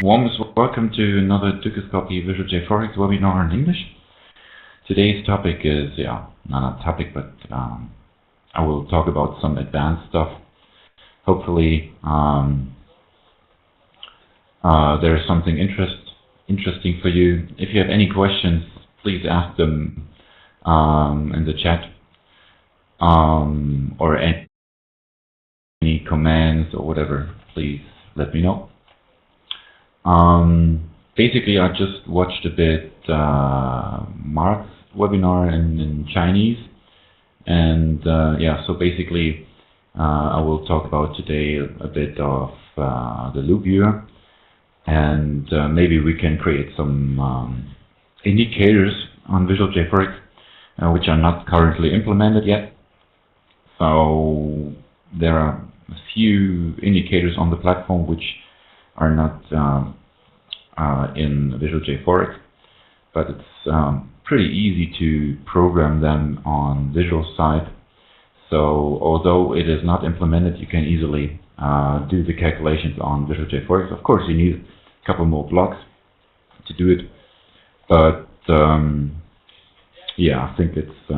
Warmest welcome to another Dukascopy Visual JForex webinar in English. Today's topic is, not a topic, but I will talk about some advanced stuff. Hopefully there's something interesting for you. If you have any questions, please ask them in the chat, or any comments or whatever, please let me know. Basically, I just watched a bit Mark's webinar in Chinese, and so basically I will talk about today a bit of the loop viewer, and maybe we can create some indicators on Visual JForex which are not currently implemented yet. So there are a few indicators on the platform which are not in Visual JForex, but it's pretty easy to program them on Visual side. So although it is not implemented, you can easily do the calculations on Visual JForex. Of course, you need a couple more blocks to do it, but I think it's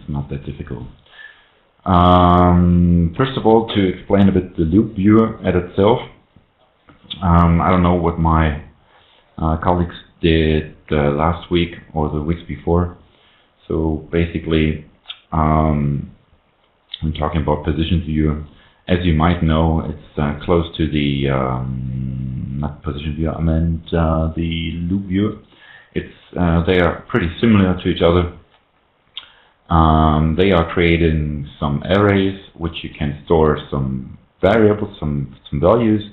not that difficult. First of all, to explain a bit the loop viewer at itself. I don't know what my colleagues did last week or the weeks before. So basically, I'm talking about position viewer. As you might know, it's close to the not position viewer, I meant the loop viewer. It's they are pretty similar to each other. They are creating some arrays which you can store some variables, some values,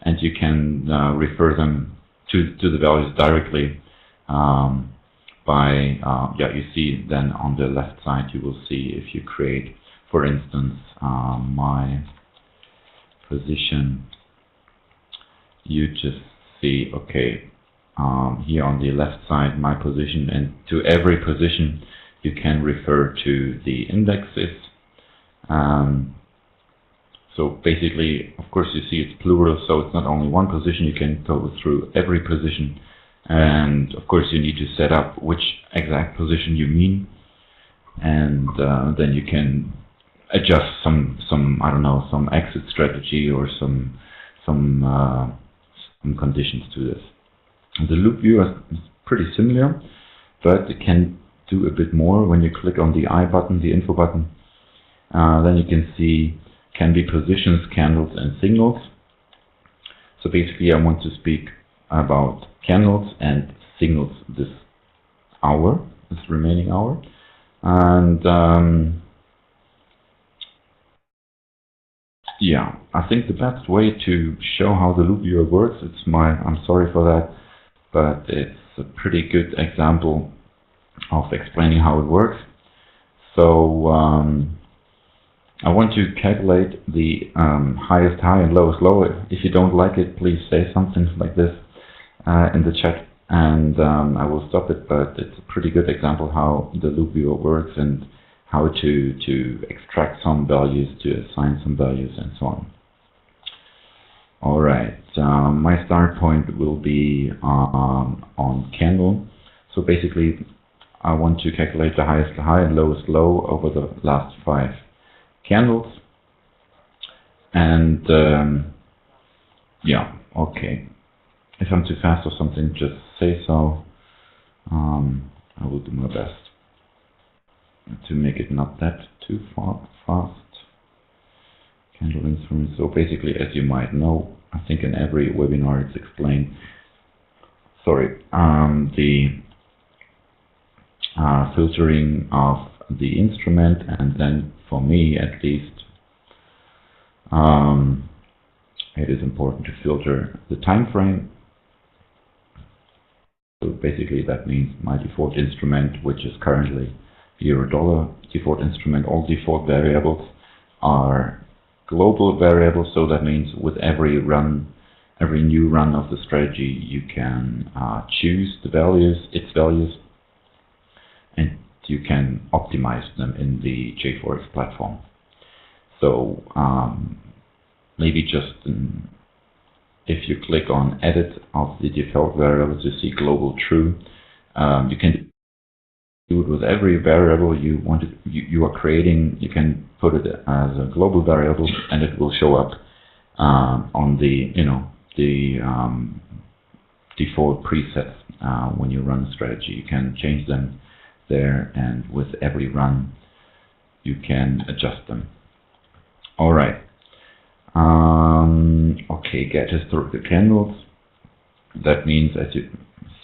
and you can refer them to the values directly by you see then on the left side you will see if you create, for instance, my position, you just see, okay, here on the left side my position, and to every position you can refer to the indexes. So basically, of course, you see it's plural, so it's not only one position. You can go through every position, and of course you need to set up which exact position you mean, and then you can adjust some I don't know, some exit strategy or some conditions to this. The loop viewer is pretty similar, but it can do a bit more. When you click on the I button, the info button, then you can see can be positions, candles, and signals. So basically, I want to speak about candles and signals this hour, this remaining hour, and I think the best way to show how the loop viewer works, I'm sorry for that, but it's a pretty good example of explaining how it works. So I want to calculate the highest high and lowest low. If you don't like it, please say something like this in the chat, and I will stop it. But it's a pretty good example how the loop viewer works and how to extract some values, to assign some values, and so on. All right, my start point will be on candle. So basically, I want to calculate the highest high and lowest low over the last 5 candles, and okay. If I'm too fast or something, just say so. I will do my best to make it not that too fast. Candle instruments. So basically, as you might know, I think in every webinar it's explained. Sorry, the filtering of the instrument, and then for me at least it is important to filter the time frame. So basically that means my default instrument, which is currently euro-dollar default instrument. All default variables are global variables, so that means with every new run of the strategy you can choose the values, its values, and you can optimize them in the JForex platform. So maybe just if you click on edit of the default variables, you see global true. You can do it with every variable you are creating. You can put it as a global variable, and it will show up on the default presets when you run a strategy. You can change them there, and with every run you can adjust them. All right. Okay, get historical candles. That means, as you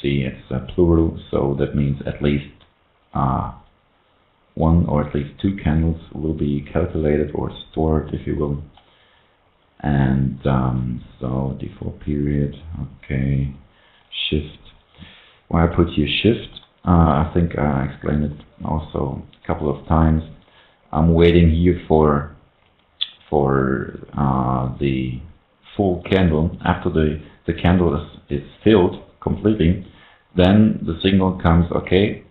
see, it's plural, so that means at least one or at least two candles will be calculated or stored, if you will. And so default period, okay, shift. Why I put here shift, I think I explained it also a couple of times. I'm waiting here for the full candle. After the candle is filled completely, then the signal comes, okay,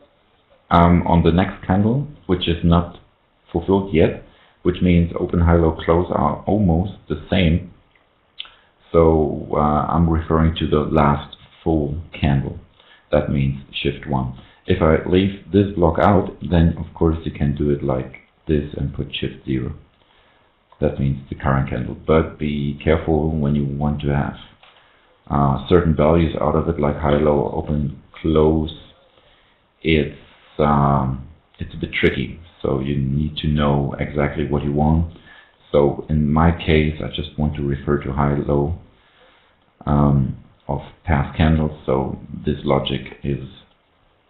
on the next candle, which is not fulfilled yet, which means open, high, low, close are almost the same. So I'm referring to the last full candle. That means shift 1. If I leave this block out, then of course you can do it like this and put shift 0. That means the current candle. But be careful when you want to have certain values out of it, like high, low, open, close. It's a bit tricky, so you need to know exactly what you want. So in my case, I just want to refer to high, low of past candles. So this logic is,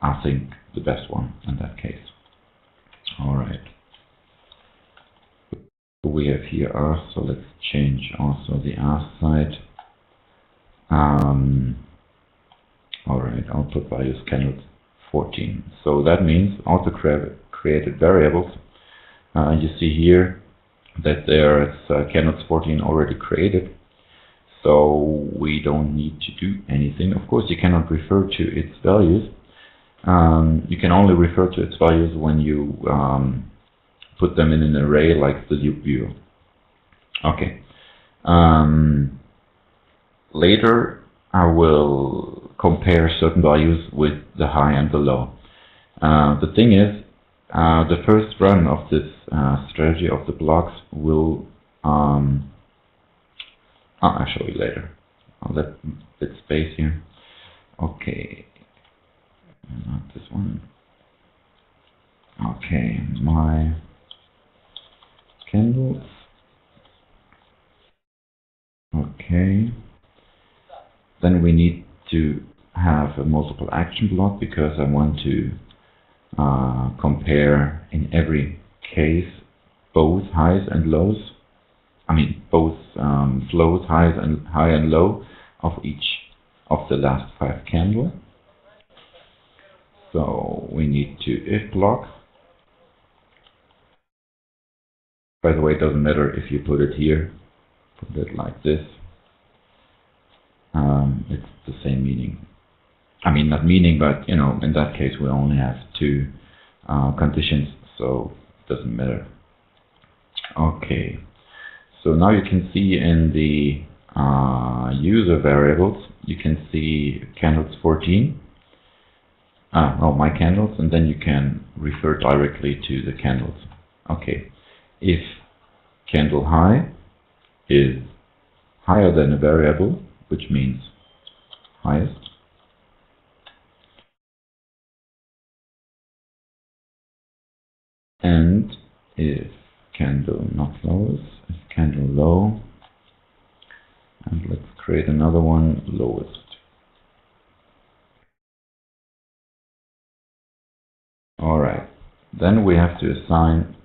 I think, the best one in that case. All right. We have here R, so let's change also the R side. All right, I'll put values candles 14. So that means auto created variables. You see here that there's candles 14 already created. So we don't need to do anything. Of course, you cannot refer to its values. You can only refer to its values when you put them in an array like the loop view. Okay. Later I will compare certain values with the high and the low. The thing is, the first run of this strategy of the blocks will I'll show you later. I'll let a bit space here. Okay, not this one. Okay, my candles. Okay. Then we need to have a multiple action block because I want to compare in every case both highs and lows. I mean both flows, high and low of each of the last 5 candles. So we need to if block. By the way, it doesn't matter if you put it here, put it like this. It's the same meaning. I mean, not meaning, but you know, in that case we only have 2 conditions, so it doesn't matter. Okay, so now you can see in the user variables, you can see candles 14. My candles, and then you can refer directly to the candles. Okay, if candle high is higher than a variable, which means highest, and if candle not lowest, if candle low, and let's create another one, lowest. Alright, then we have to assign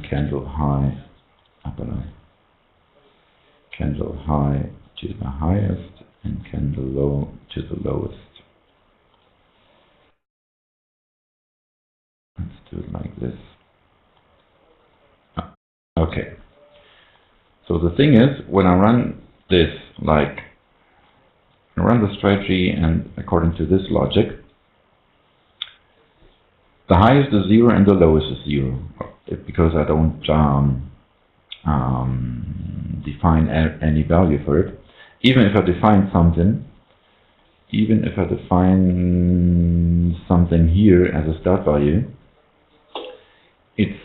candle high, candle high to the highest and candle low to the lowest. Let's do it like this. Okay. So the thing is, when I run this, like I run the strategy, and according to this logic, the highest is 0 and the lowest is 0, because I don't define any value for it. Even if I define something, here as a start value, it's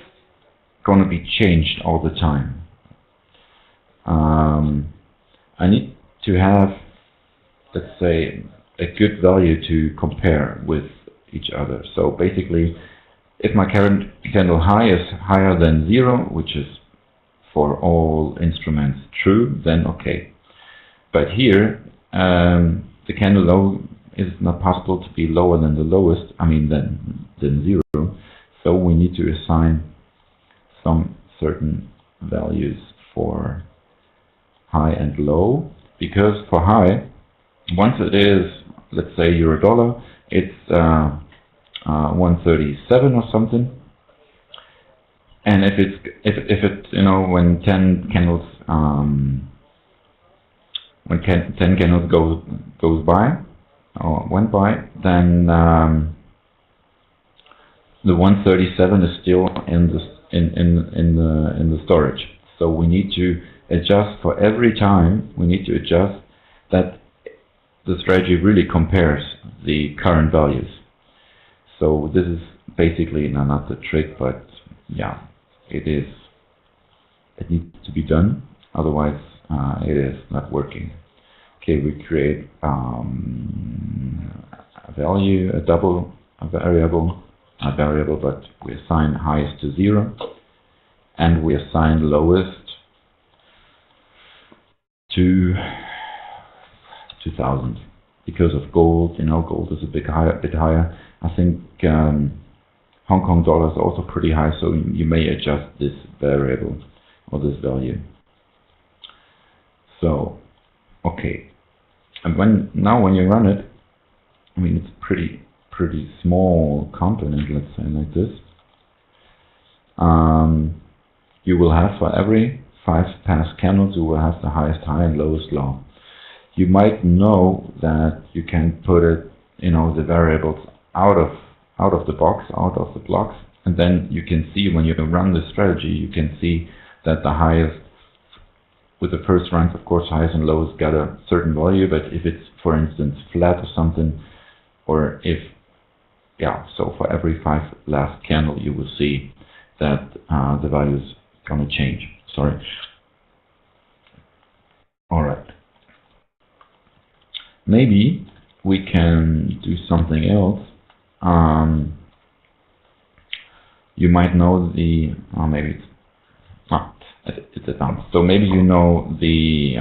going to be changed all the time. I need to have, let's say, a good value to compare with each other. So basically, if my current candle high is higher than 0, which is for all instruments true, then okay. But here, the candle low is not possible to be lower than the lowest, than 0. So we need to assign some certain values for high and low, because for high, once it is, let's say, euro dollar, it's 137 or something. And if it when 10 candles goes by or went by, then the 137 is still in the storage. So we need to adjust for every time. We need to adjust that the strategy really compares the current values. So this is basically not the trick, but yeah, it needs to be done. Otherwise, it is not working. Okay, we create a value, a variable, but we assign highest to 0, and we assign lowest to 2000. Because of gold, gold is a bit higher. I think Hong Kong dollar is also pretty high, so you may adjust this variable or this value. So, okay, and when you run it, it's pretty small component, let's say like this. You will have for every 5 past candles, you will have the highest high and lowest low. You might know that you can put it, the variables out of the box, out of the blocks, and then you can see when you run the strategy, you can see that the highest, with the first rank, of course, highest and lowest got a certain value, but if it's, for instance, flat or something, or if, so for every 5 last candle, you will see that the value is going to change. Sorry. All right. Maybe we can do something else. You might know the, maybe it's advanced. So maybe you know the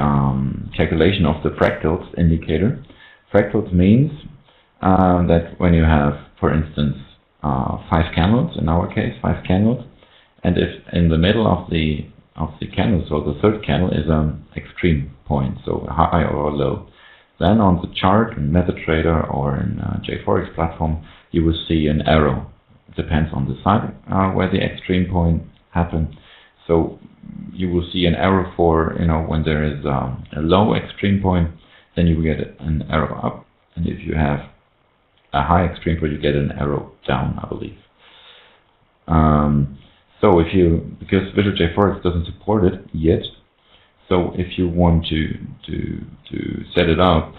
calculation of the fractals indicator. Fractals means that when you have, for instance, 5 candles, in our case, 5 candles, and if in the middle of the candle, so the third candle is an extreme point, so high or low, then on the chart in MetaTrader or in JForex platform, you will see an arrow. It depends on the side where the extreme point happened. So you will see an arrow for, when there is a low extreme point, then you will get an arrow up. And if you have a high extreme point, you get an arrow down, I believe. So because Visual JForex doesn't support it yet, so if you want to set it up,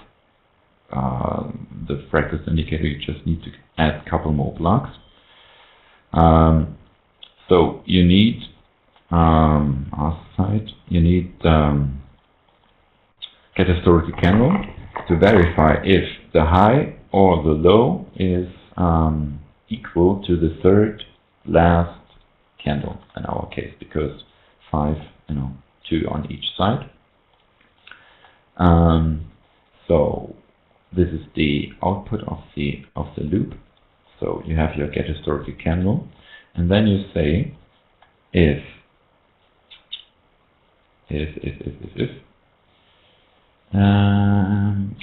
the fractals indicator, you just need to add a couple more blocks. So you need you need get historical candle to verify if the high or the low is equal to the third last candle in our case, because 5, 2 on each side. So this is the output of the loop. So you have your get historical candle, and then you say if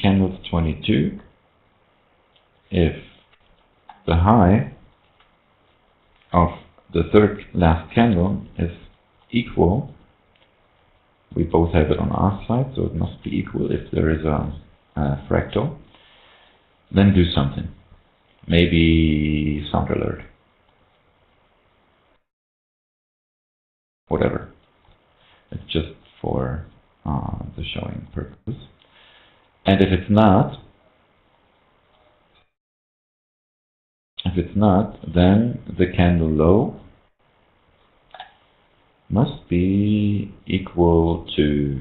candles 22, if the high of the third last candle is equal, we both have it on our side, so it must be equal if there is a fractal, then do something. Maybe sound alert. Whatever. It's just for the showing purpose. And if it's not, then the candle low must be equal to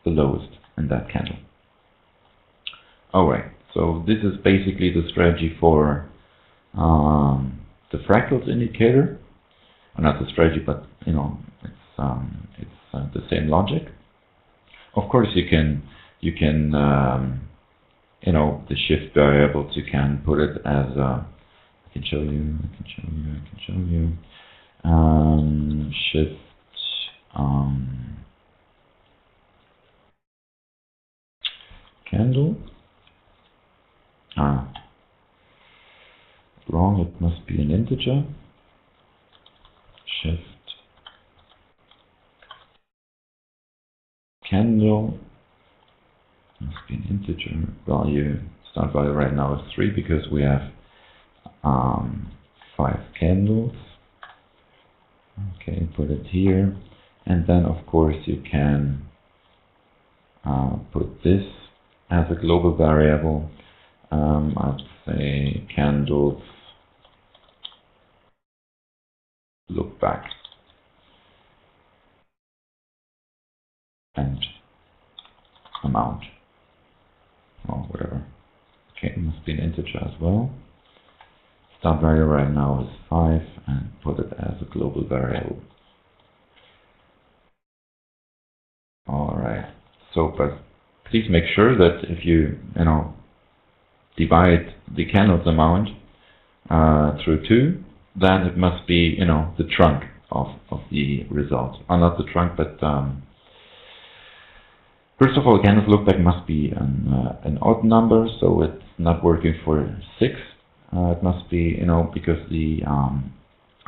the lowest in that candle. Alright, so this is basically the strategy for the fractals indicator. Or not the strategy, but you know, it's the same logic. Of course, you can you know, the shift variables, you can put it as I can show you, shift candle. Wrong, it must be an integer. Shift candle must be an integer value. Start value right now is 3 because we have 5 candles. Okay, put it here, and then of course you can put this as a global variable. I'd say candles look back and amount or whatever. Okay, it must be an integer as well. Start value right now is 5 and put it as a global variable. Alright, so but please make sure that if you divide the candles amount through 2, then it must be the trunk of the result. Not the trunk, but first of all, candles look back must be an odd number, so it's not working for 6. It must be, because the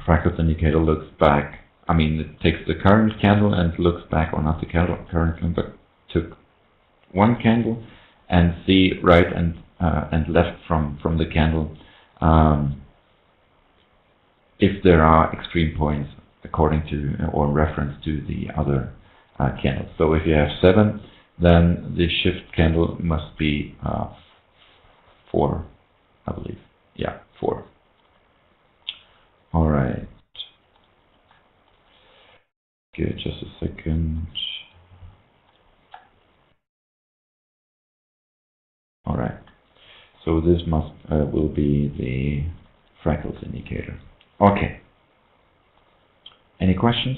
fractals indicator looks back. I mean, it takes the current candle and looks back, or not the current candle, but took one candle and see right and left from the candle if there are extreme points according to or in reference to the other candles. So if you have 7, then the shift candle must be 4, I believe. Yeah, 4. All right. Okay, just a second. All right. So this must will be the fractals indicator. Okay. Any questions?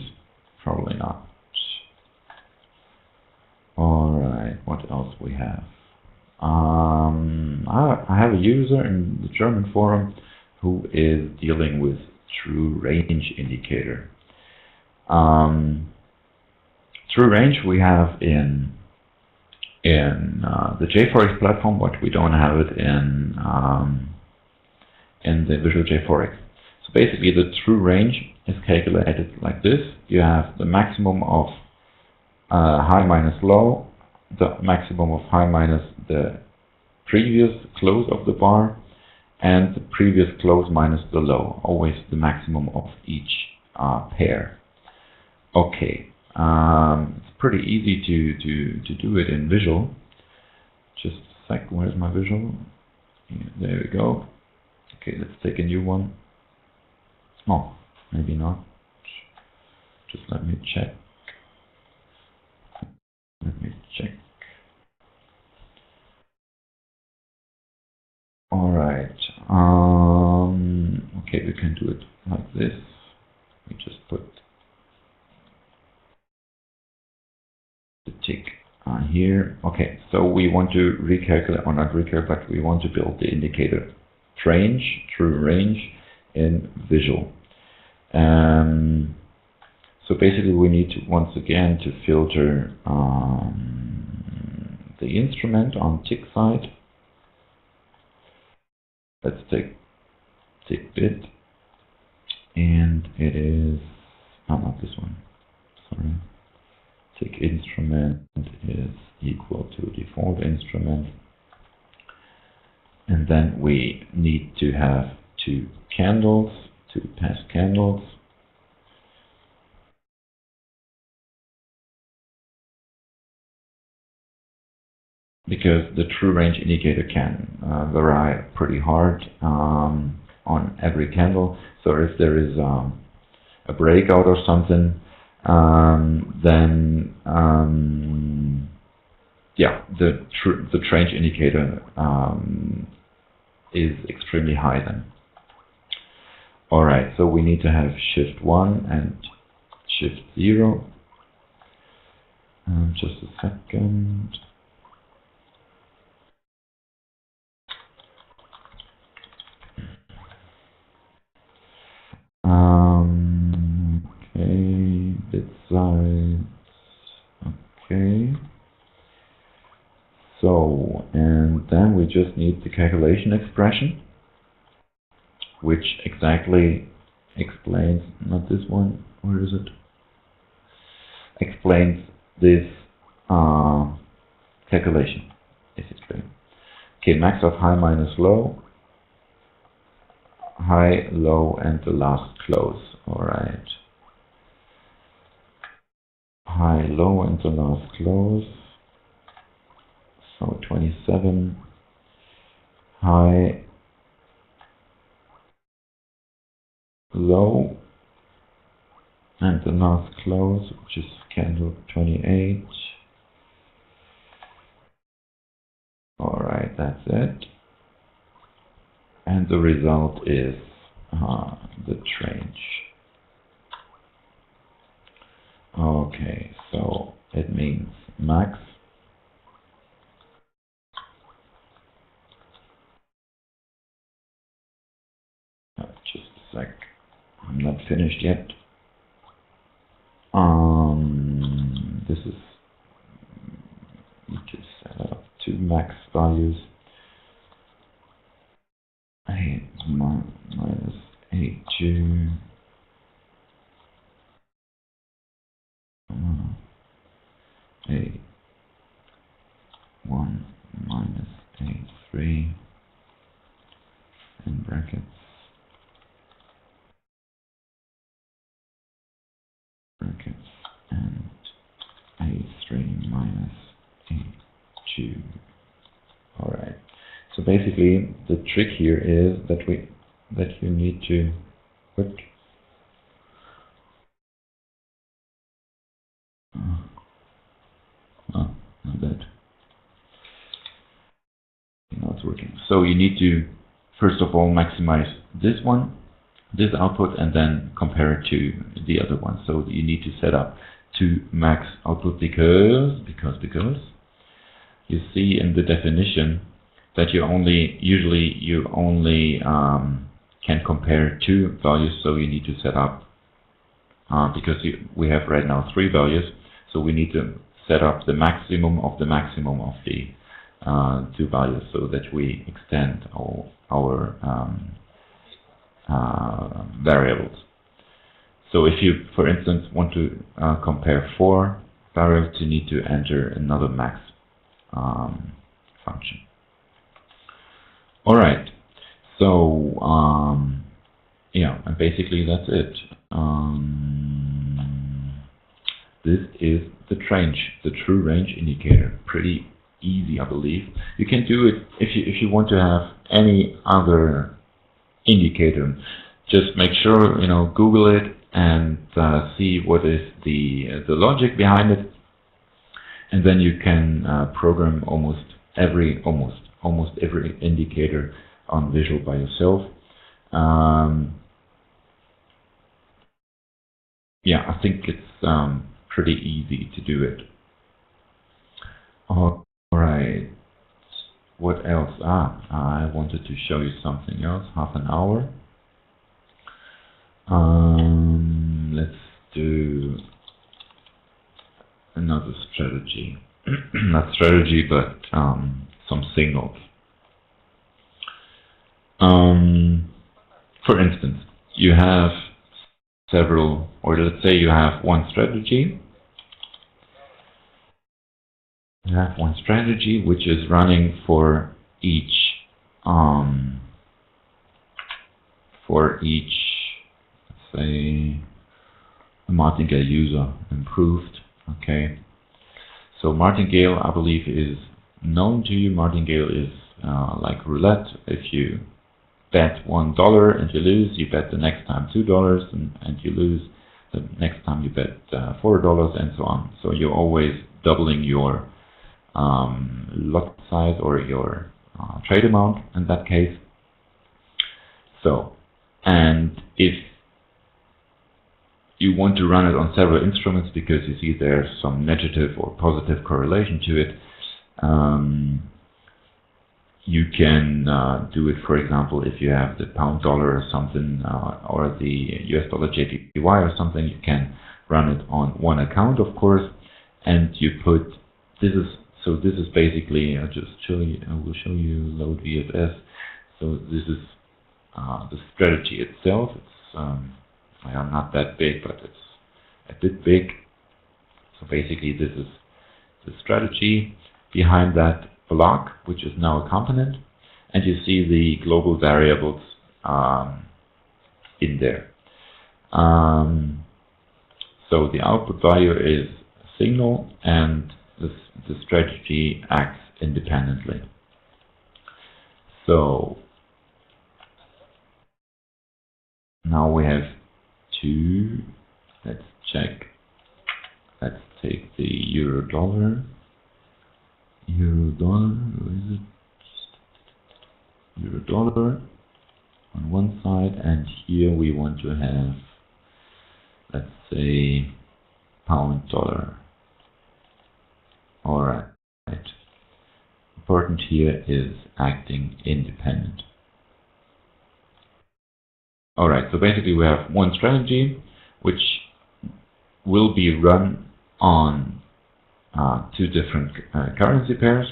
Probably not. All right. What else we have? I have a user in the German forum who is dealing with true range indicator. True range we have in the JForex platform, but we don't have it in the Visual JForex. So basically, the true range is calculated like this. You have the maximum of high minus low, the maximum of high minus the previous close of the bar, and the previous close minus the low, always the maximum of each pair. Okay, it's pretty easy to do it in Visual. Just a sec, where's my Visual? Yeah, there we go. Okay, let's take a new one. Oh, maybe not. Just let me check. Alright. Okay, we can do it like this. We just put the tick on here. Okay, so we want to recalculate, or not recalculate, but we want to build the indicator range, true range, in Visual. So basically we need to, once again, to filter the instrument on tick side. Let's take tick bit, and it is, oh, not this one, sorry. Tick instrument is equal to default instrument, and then we need to have 2 candles, 2 past candles. because the true range indicator can vary pretty hard on every candle. So if there is a breakout or something, then yeah, the range indicator is extremely high then. All right, so we need to have shift 1 and shift 0. Just a second. Okay, bit size. Okay. So, and then we just need the calculation expression, which exactly explains, not this one, where is it? Explains this calculation, basically. Okay, max of high minus low, high, low, and the last close. Alright. High, low, and the last close. So 27, high, low, and the last close, which is candle 28. Alright, that's it. And the result is the range. Okay, so it means max just a sec, I'm not finished yet. This is, need to set up two max values. 8 minus 8G 8 1 minus 8 3 in brackets and A3 minus A2. Alright. So basically the trick here is that you need to put not that. Now it's working. So you need to first of all maximize this one, this output, and then compare it to the other one. So you need to set up two max output because you see in the definition that you only can compare two values. So you need to set up because we have right now three values. So we need to set up the maximum of the two values so that we extend our variables. So if you, for instance, want to compare 4 variables, you need to enter another max function. All right. So yeah, and basically that's it. This is the range, the true range indicator. Pretty easy, I believe. You can do it if you want to have any other indicator. Just make sure Google it and see what is the logic behind it, and then you can program almost every indicator on Visual by yourself. Yeah, I think it's pretty easy to do it. All right. What else? I wanted to show you something else. Half an hour. Let's do another strategy. Not strategy, but some signals. For instance, you have several, or let's say you have one strategy. You have one strategy which is running for each let's say a Martingale user improved. Okay, so Martingale, I believe, is known to you, Martingale is like roulette. If you bet $1 and you lose, you bet the next time $2 and you lose. The next time you bet $4 and so on. So you're always doubling your lot size or your trade amount in that case. So, and if you want to run it on several instruments because you see there's some negative or positive correlation to it, you can do it, for example, if you have the pound dollar or something, or the US dollar JPY or something, you can run it on one account, of course, and you put, this is basically, I will show you load VFS. So this is the strategy itself. It's not that big, but it's a bit big. So basically this is the strategy behind that block, which is now a component, and you see the global variables in there. So the output value is a signal, and the strategy acts independently. So now we have two. Let's check. Let's take the euro dollar. Euro dollar, where is it? Euro dollar on one side, and here we want to have, let's say, pound dollar. Alright. Important here is acting independent. Alright, so basically we have one strategy which will be run on two different currency pairs,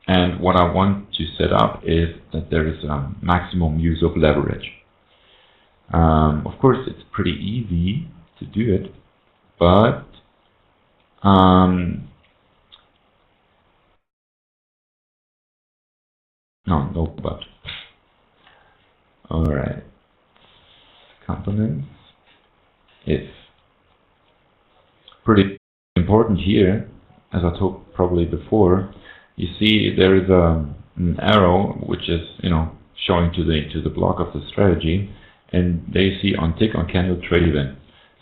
and what I want to set up is that there is a maximum use of leverage. Of course, it's pretty easy to do it, but no but. Alright, components. It's pretty important here, as I told probably before. You see there is an arrow which is showing to the block of the strategy, and there you see on tick on candle trade event.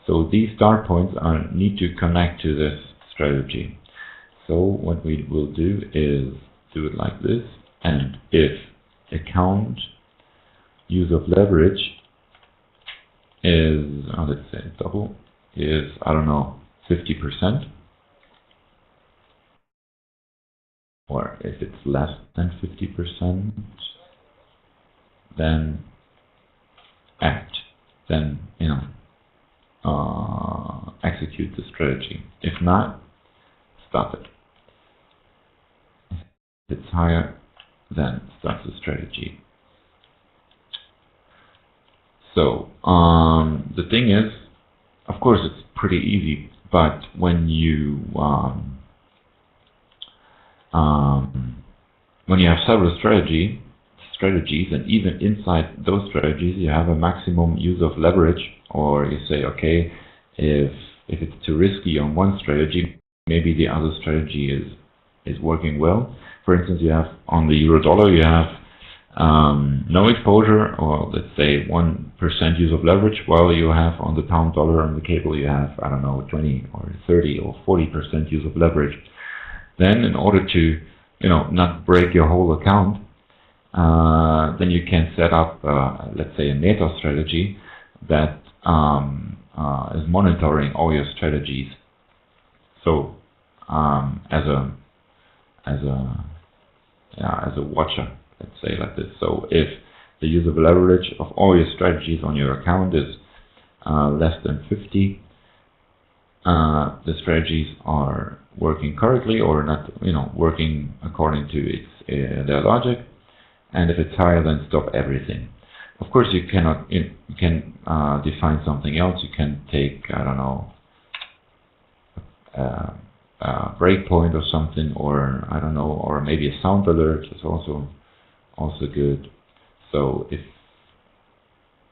So these start points need to connect to this strategy. So what we will do is do it like this, and if account use of leverage is, let's say double, is, I don't know, 50%, or if it's less than 50%, then act, then execute the strategy. If not, stop it. If it's higher, then start the strategy. So the thing is, of course, it's pretty easy, but when you have several strategies, and even inside those strategies, you have a maximum use of leverage, or you say, okay, if it's too risky on one strategy, maybe the other strategy is working well. For instance, you have on the euro dollar, you have no exposure, or let's say 1% use of leverage, while you have on the pound dollar on the cable, you have, I don't know, 20 or 30 or 40% use of leverage. Then in order to not break your whole account, then you can set up let's say a meta strategy that is monitoring all your strategies. So as a watcher, let's say like this. So if the use of leverage of all your strategies on your account is less than 50, the strategies are working correctly or not, working according to their logic. And if it's higher, then stop everything. Of course, you cannot. You can define something else. You can take, I don't know, a breakpoint or something, or I don't know, or maybe a sound alert is also good. So if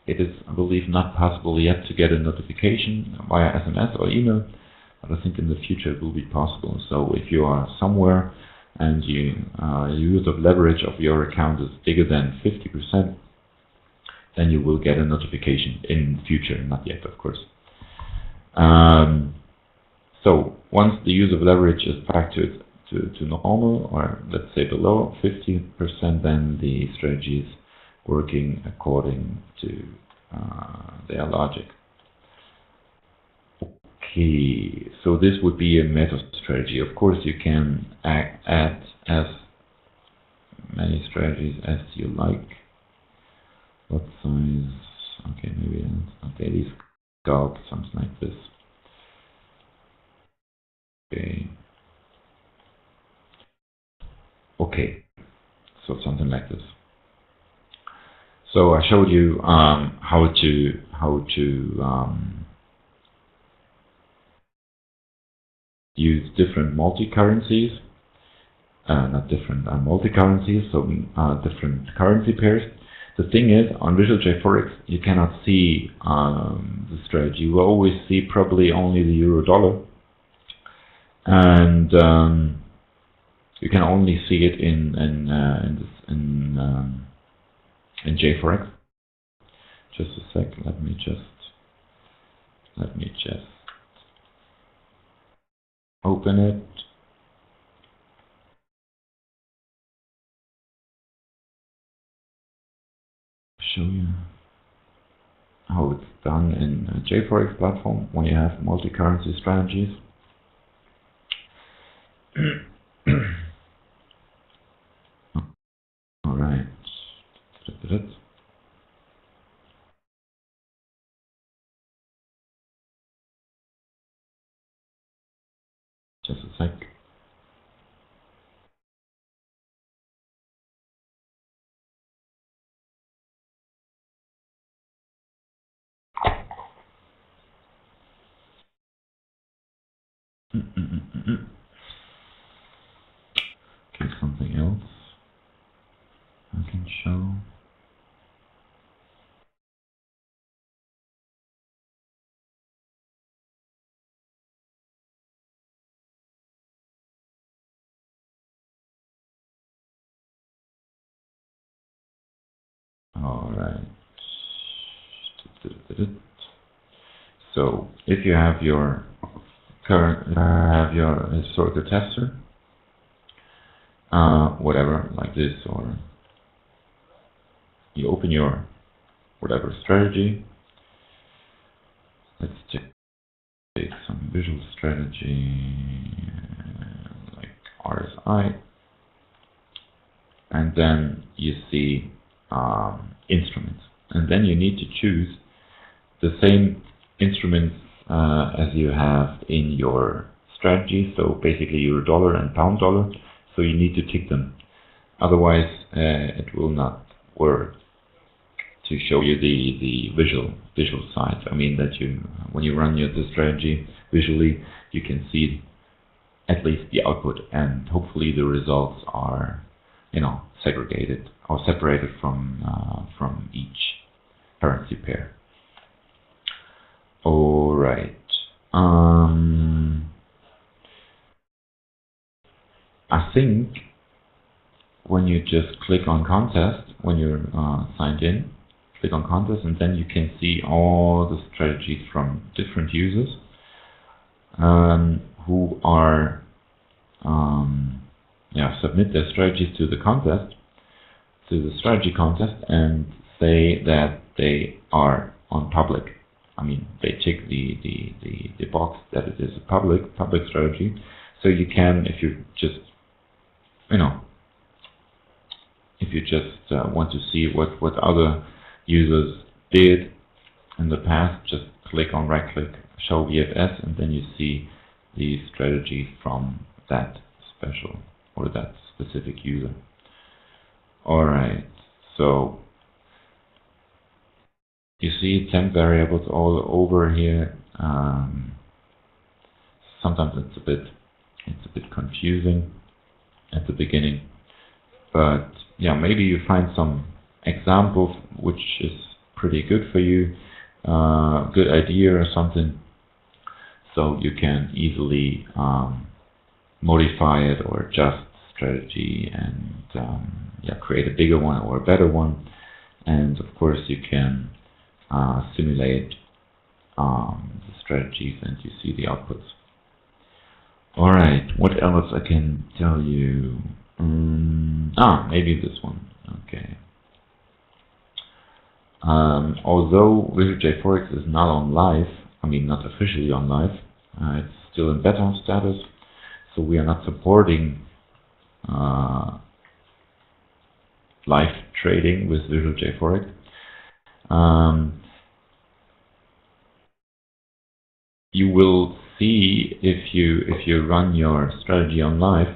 it is, I believe, not possible yet to get a notification via SMS or email, but I think in the future it will be possible. So if you are somewhere and your use of leverage of your account is bigger than 50%, then you will get a notification in future, not yet, of course. So once the use of leverage is back to normal, or let's say below 50%, then the strategy is working according to their logic. Okay, so this would be a meta strategy. Of course, you can add as many strategies as you like. What size? Okay, maybe a daily scalp, something like this. Okay, so something like this. So I showed you how to use different multi-currencies, multi-currencies, so different currency pairs. The thing is, on Visual JForex, you cannot see the strategy. You will always see probably only the euro-dollar, and you can only see it in JForex. Just a sec. Let me just open it. Show you how it's done in JForex platform when you have multi-currency strategies. All right. Just a sec. Okay, something else I can show. All right. So if you have your historical tester, whatever, like this, or you open your whatever strategy. Let's take some visual strategy like RSI, and then you see instruments, and then you need to choose the same instruments as you have in your strategy, so basically euro dollar and pound dollar, so you need to tick them, otherwise it will not work to show you the visual side. I mean that when you run the strategy visually, you can see at least the output, and hopefully the results are segregated or separated from each currency pair. All right. I think when you just click on contest, when you're signed in, click on contest, and then you can see all the strategies from different users who are submit their strategies to the contest, to the strategy contest, and say that they are on public. I mean, they tick the box that it is a public strategy. So you can, if you just want to see what other users did in the past, just click on right-click, show VFS, and then you see the strategy from that special or that specific user. All right, so you see temp variables all over here. Sometimes it's a bit confusing at the beginning, but yeah, maybe you find some examples which is pretty good for you, good idea or something, so you can easily modify it or adjust strategy and yeah, create a bigger one or a better one. And of course you can simulate the strategies and you see the outputs. Alright, what else I can tell you? Maybe this one. Okay. Although Visual JForex is not on live, I mean not officially on live, it's still in beta status, so we are not supporting live trading with Visual JForex. You will see if you run your strategy on live,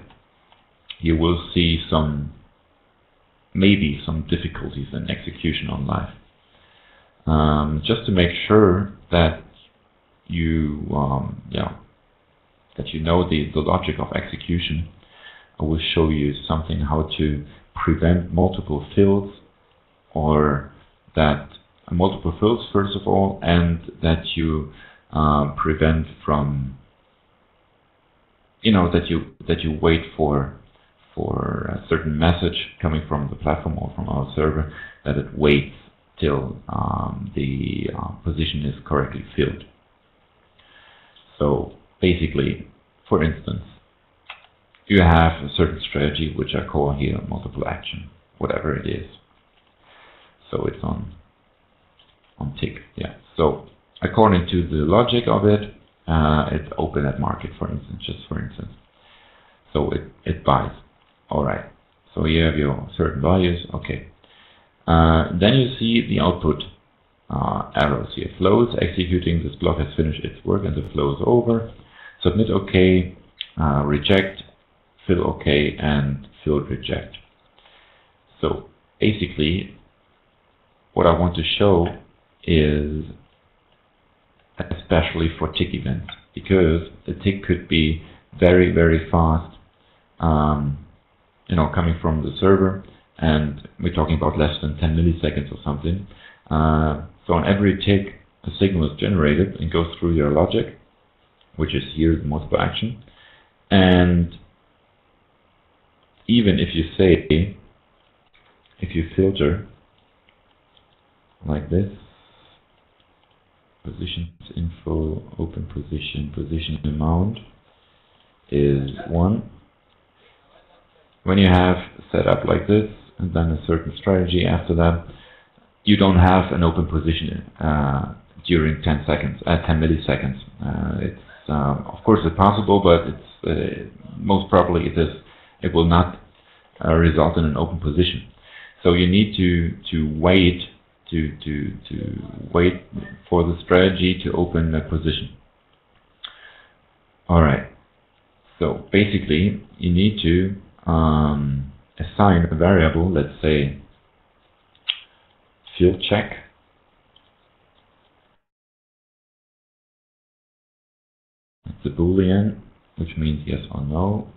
you will see maybe some difficulties in execution on live. Just to make sure that you know the logic of execution, I will show you something how to prevent multiple fills, or that multiple fills first of all, and that you prevent from that you wait for a certain message coming from the platform or from our server, that it waits till the position is correctly filled. So basically, for instance, you have a certain strategy which I call here multiple action, whatever it is. So it's on tick, yeah. So according to the logic of it, it's open at market, for instance, just for instance. So it buys. Alright, so you have your certain values, okay. Then you see the output arrows here. Flows, executing, this block has finished its work and the flow is over. Submit OK, reject, fill OK, and fill reject. So basically, what I want to show is, especially for tick events, because the tick could be very, very fast, coming from the server, and we're talking about less than 10 milliseconds or something. So on every tick, a signal is generated and goes through your logic, which is here the multiple action. And even if you say, if you filter like this, positions info, open position amount is 1. When you have set up like this and then a certain strategy after that, you don't have an open position during 10 milliseconds. It's of course it's possible, but it's most probably it will not result in an open position. So you need to wait wait for the strategy to open a position. Alright, so basically you need to assign a variable, let's say field check, it's a boolean, which means yes or no.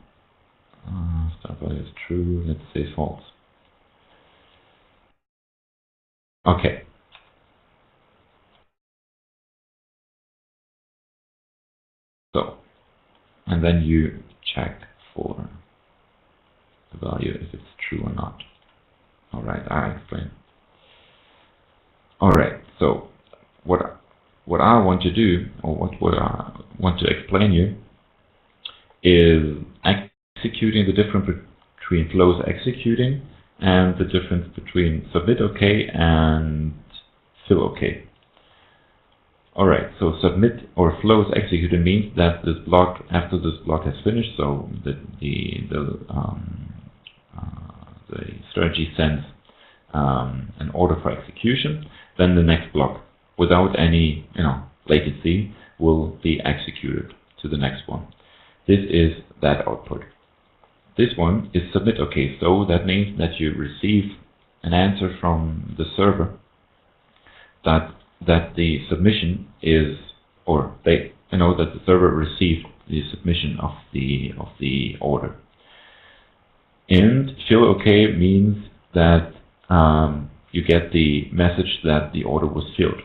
Start value is true, let's say false. Okay. So, and then you check for the value if it's true or not. Alright, I'll explain. Alright, so what I want to do, or what I want to explain you, is executing the difference between flows executing and the difference between submit OK and fill OK. Alright, so submit or flows executed means that this block, after this block has finished, so the strategy sends an order for execution, then the next block, without any latency, will be executed to the next one. This is that output. This one is submit OK, so that means that you receive an answer from the server that the submission is, or that the server received the submission of the order. And fill OK means that you get the message that the order was filled.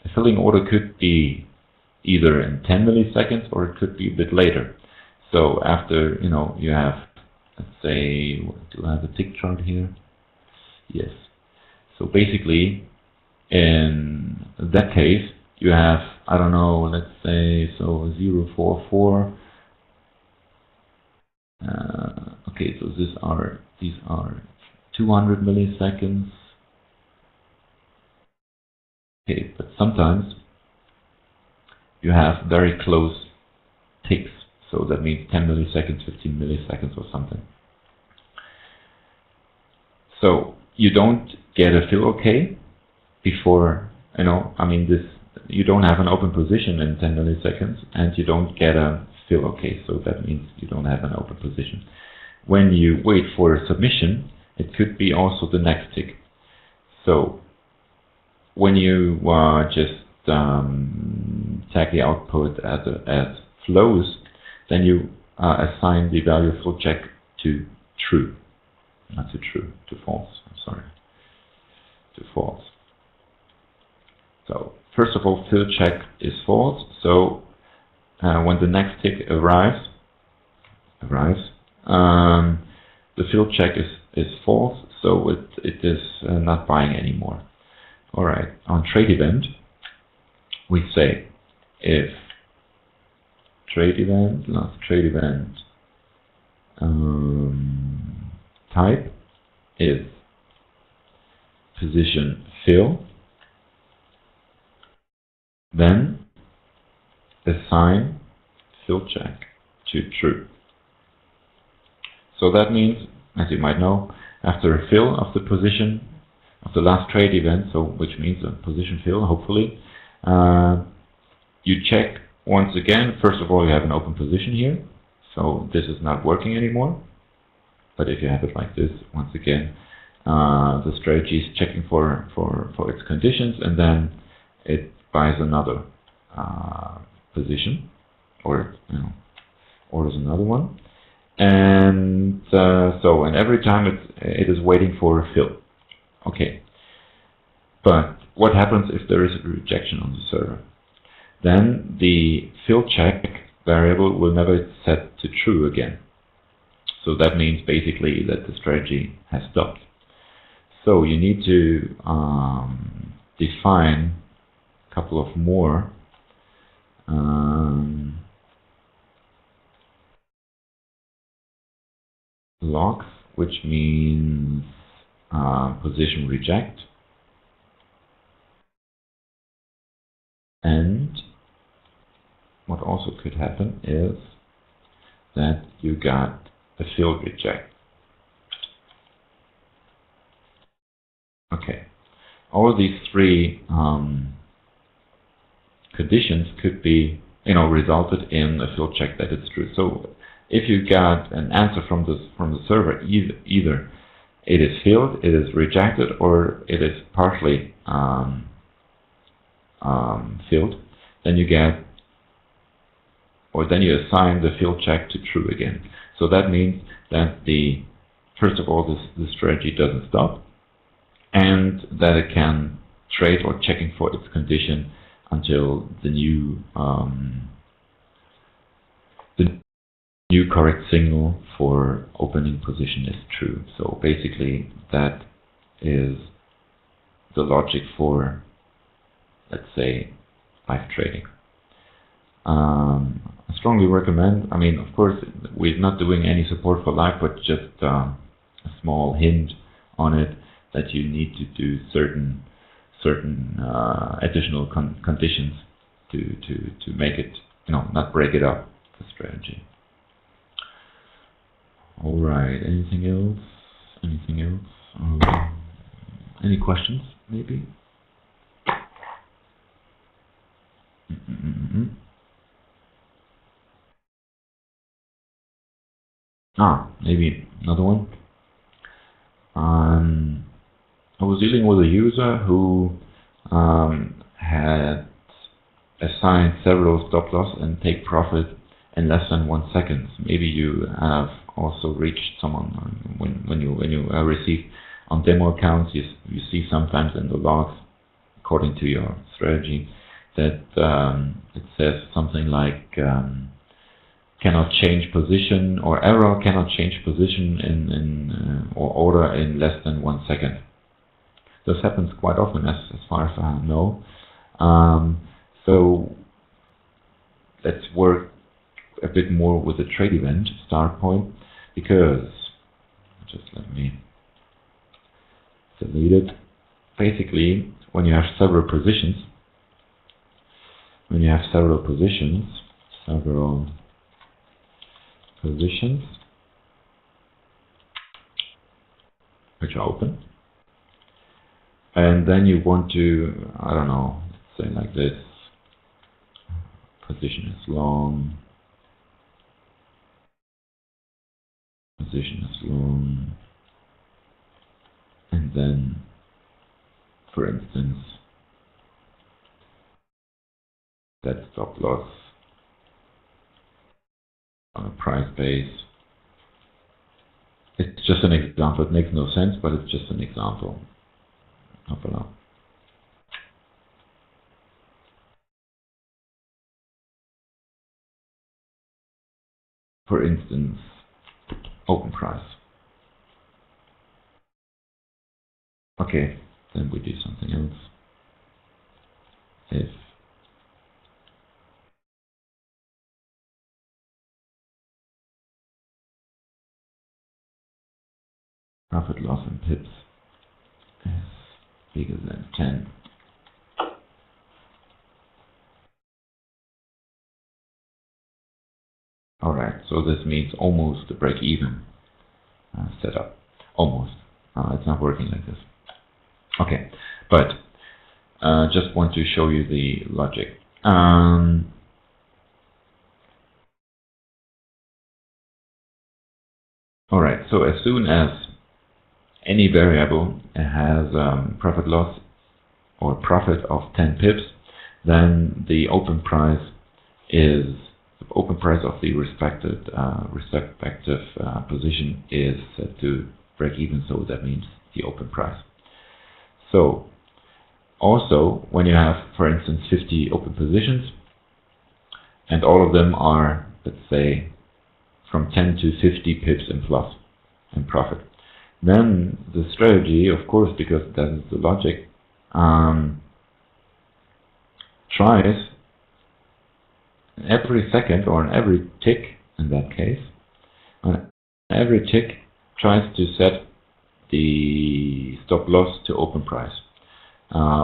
A filling order could be either in 10 milliseconds or it could be a bit later. So after you have let's say, do I have a tick chart here? Yes. So basically, in that case, you have, I don't know, let's say, so 044. Okay, so these are 200 milliseconds. Okay, but sometimes you have very close ticks. So that means 10 milliseconds, 15 milliseconds or something. So you don't get a fill okay before, I mean, you don't have an open position in 10 milliseconds and you don't get a fill okay. So that means you don't have an open position. When you wait for a submission, it could be also the next tick. So when you just tag the output as flows, then you assign the value of fill check to true. Not to true, to false. I'm sorry. To false. So first of all, fill check is false. So when the next tick arrives, the fill check is false. So it is not buying anymore. All right. On trade event, we say if trade event, last trade event type is position fill, then assign fill check to true. So that means, as you might know, after a fill of the position of the last trade event, so which means a position fill, hopefully, you check once again. First of all, you have an open position here, so this is not working anymore. But if you have it like this, once again, the strategy is checking for its conditions, and then it buys another position, or orders another one, and and every time it is waiting for a fill. Okay, but what happens if there is a rejection on the server? Then the fill check variable will never set to true again. So that means basically that the strategy has stopped. So you need to define a couple of more logs, which means position reject, and what also could happen is that you got a fill reject. Okay, all these three conditions could be, resulted in a fill check that it's true. So if you got an answer from the server, either it is filled, it is rejected, or it is partially filled, then you get, or then you assign the fill check to true again. So that means that first of all, the strategy doesn't stop, and that it can trade or checking for its condition until the new correct signal for opening position is true. So basically, that is the logic for, let's say, live trading. I strongly recommend, of course, we're not doing any support for live, but just a small hint on it that you need to do certain additional conditions to make it, not break it up, the strategy. All right, anything else? Any questions, maybe? Maybe another one. I was dealing with a user who had assigned several stop loss and take profit in less than 1 second. Maybe you have also reached someone when you receive on demo accounts. You see sometimes in the logs, according to your strategy, that it says something like cannot change position, or error cannot change position or order in less than 1 second. This happens quite often, as far as I know. So let's work a bit more with the trade event start point, because just let me delete it. Basically, when you have several positions, which are open, and then you want to, I don't know, say like this, position is long, and then, for instance, that stop loss on a price base. It's just an example. It makes no sense, but it's just an example. Hoppala. For instance, open price. Okay, then we do something else. If profit loss in pips is bigger than 10. Alright, so this means almost a break-even setup. Almost. It's not working like this. Okay, but just want to show you the logic. Alright, so as soon as any variable has profit loss or profit of 10 pips, then the open price of the respective position is set to break even, so that means the open price. So also, when you have, for instance, 50 open positions, and all of them are, let's say, from 10 to 50 pips in plus in profit, then the strategy, of course, because that is the logic, tries every second, or on every tick in that case, on every tick tries to set the stop loss to open price,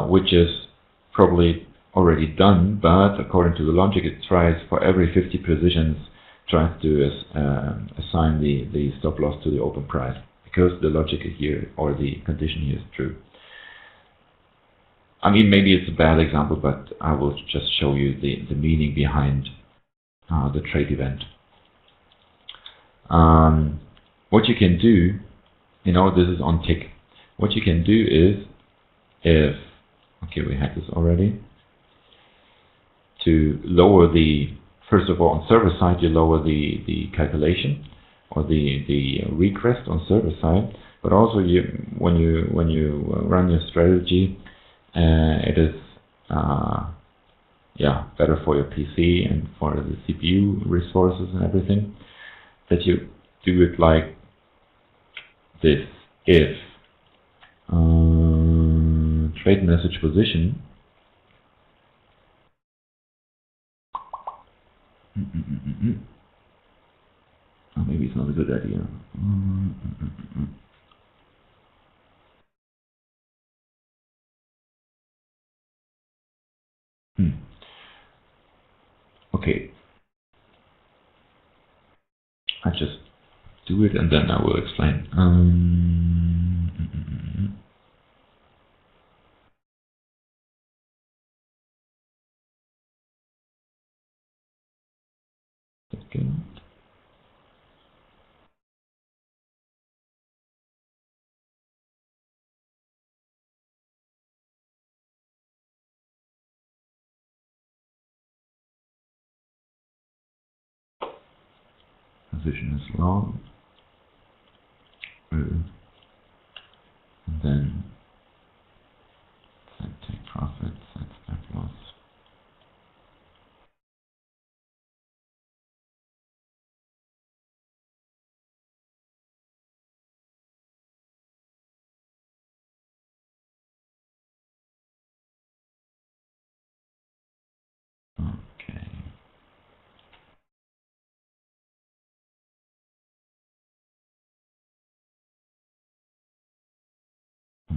which is probably already done, but according to the logic, it tries for every 50 positions, tries to assign the stop loss to the open price, because the logic here, or the condition here, is true. I mean, maybe it's a bad example, but I will just show you the meaning behind the trade event. What you can do, this is on tick. What you can do is, okay, we had this already, to lower first of all, on server side, you lower the calculation, or the request on server side, but also when you run your strategy, it is better for your PC and for the CPU resources and everything, that you do it like this. If trade message position oh, maybe it's not a good idea. Okay, I just do it and then I will explain. Second. Position is long, and then set take profit, set stop loss.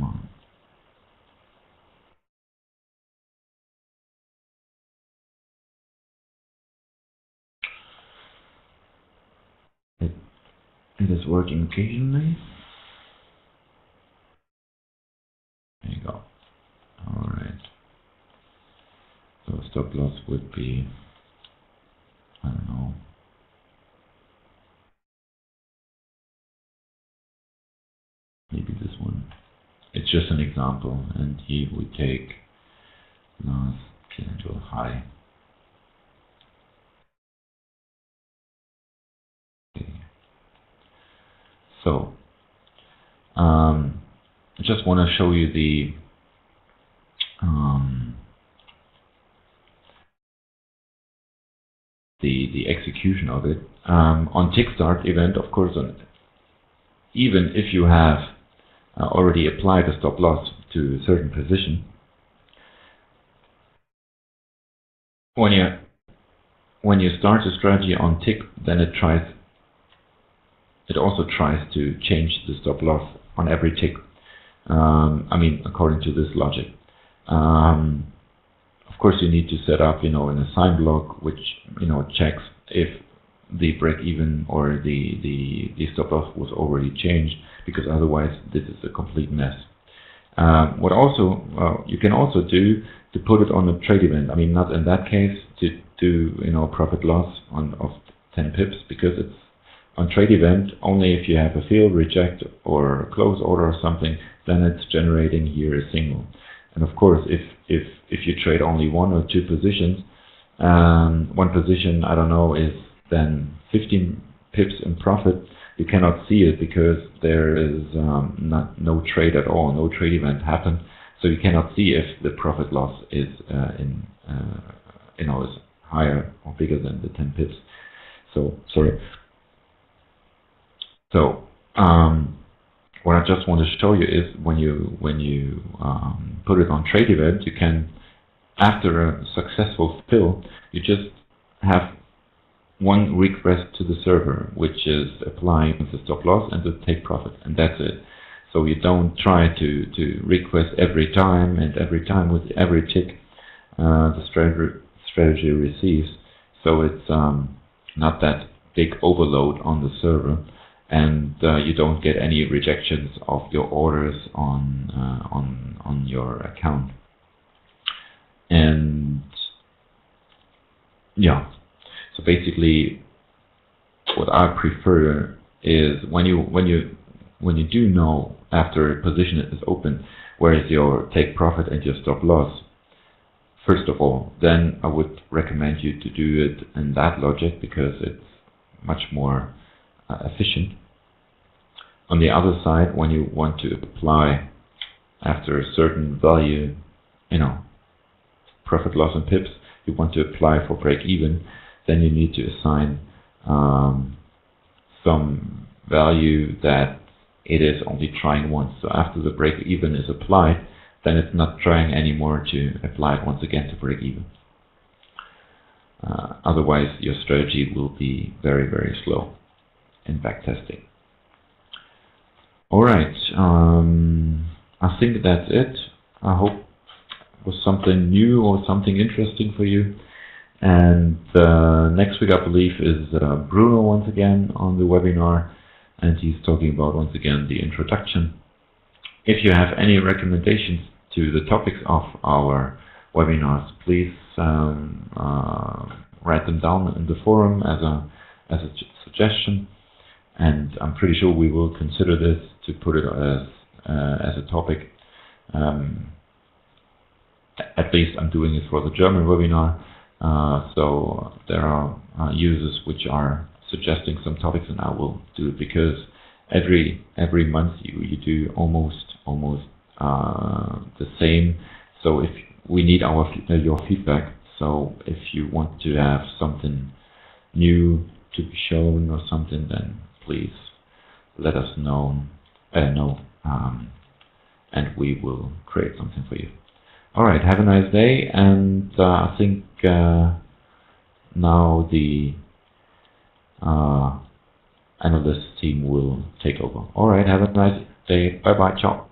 Come on. It is working occasionally. There you go. Alright. So stop loss would be, I don't know, maybe this one. It's just an example, and here we take last candle high. Okay. So, I just want to show you the execution of it. On tick start event, of course, even if you have already applied a stop loss to a certain position, when you start a strategy on tick, then it also tries to change the stop loss on every tick. I mean, according to this logic. Of course, you need to set up, an assign block which, checks if the break even or the stop loss was already changed, because otherwise this is a complete mess. What also you can also do to put it on a trade event. I mean, not in that case to do profit loss of 10 pips, because it's on trade event only if you have a fill, reject, or close order or something, then it's generating here a signal. And of course, if you trade only one or two positions, one position, I don't know, is then 15 pips in profit, you cannot see it because there is no trade at all, no trade event happened, so you cannot see if the profit loss is is higher or bigger than the 10 pips. So sorry. So what I just want to show you is when you put it on trade event, you can, after a successful fill, you just have one request to the server, which is applying the stop loss and the take profit, and that's it. So you don't try to request every time, and every time with every tick the strategy receives. So it's not that big overload on the server, and you don't get any rejections of your orders on your account. And yeah, so basically what I prefer is when you do know after a position is open where is your take profit and your stop loss, first of all, then I would recommend you to do it in that logic, because it's much more efficient. On the other side, when you want to apply after a certain value, profit loss in pips, you want to apply for break even, then you need to assign some value that it is only trying once. So after the break even is applied, then it's not trying anymore to apply it once again to break even. Otherwise, your strategy will be very, very slow in backtesting. Alright, I think that's it. I hope it was something new or something interesting for you. And next week, I believe, is Bruno once again on the webinar, and he's talking about once again the introduction. If you have any recommendations to the topics of our webinars, please write them down in the forum as a suggestion, and I'm pretty sure we will consider this to put it as a topic. At least I'm doing it for the German webinar, so there are users which are suggesting some topics, and I will do it, because every month you do almost the same. So if we need your feedback, so if you want to have something new to be shown or something, then please let us know, and we will create something for you. All right, have a nice day, and I think now the analyst team will take over. All right, have a nice day. Bye bye. Ciao.